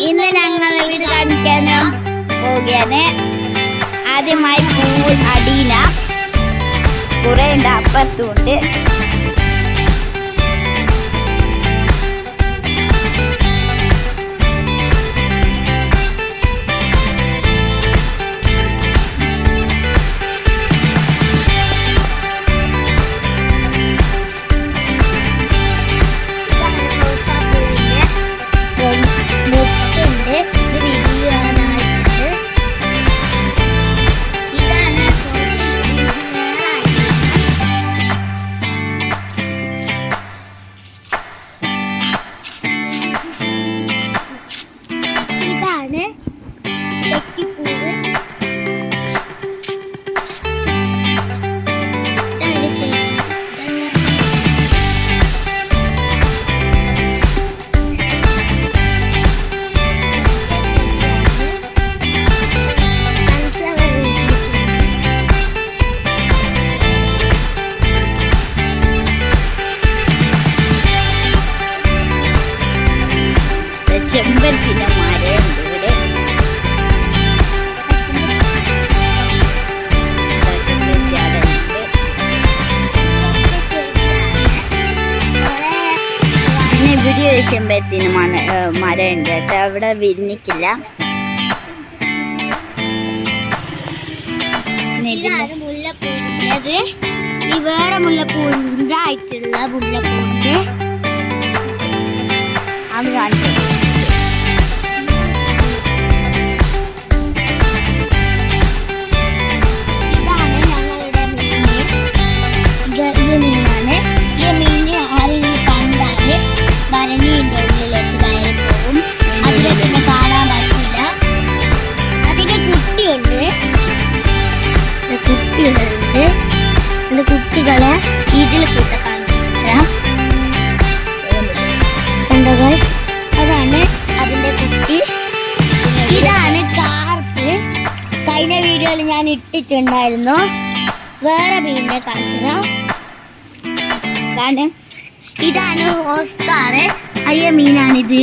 ഇന്ന് ഞങ്ങൾ ഇത് കാണിക്കാൻ പോവുകയാണ്. ആദ്യമായി പൂവ് അടീന കുറെ ഉണ്ട്, അപ്പുറത്തുണ്ട്. ചെമ്പരത്തിന്റെ മരമുണ്ട് ഇവിടെ. പിന്നെ ഇവിടെ ചെമ്പരത്തിന് മരമുണ്ട് കേട്ടോ, അവിടെ വിരിഞ്ഞിക്കില്ല. മുല്ലപ്പൂവിൻ്റെത് ഈ വേറെ മുല്ലപ്പൂണ്ടായിട്ടുള്ള മുല്ലപ്പൂവിൻ്റെ അത് കാണിച്ചത്. കുട്ടികളെ ഇതിൽ അതാണ് അതിന്റെ കുട്ടി. ഇതാണ് കാർപ്പ്. കഴിഞ്ഞ വീഡിയോയിൽ ഞാൻ ഇട്ടിട്ടുണ്ടായിരുന്നു. വേറെ മീനിനെ കാണിച്ചതാ. ഇതാണ് ഓസ്കാർ. അയ്യ മീനാണിത്.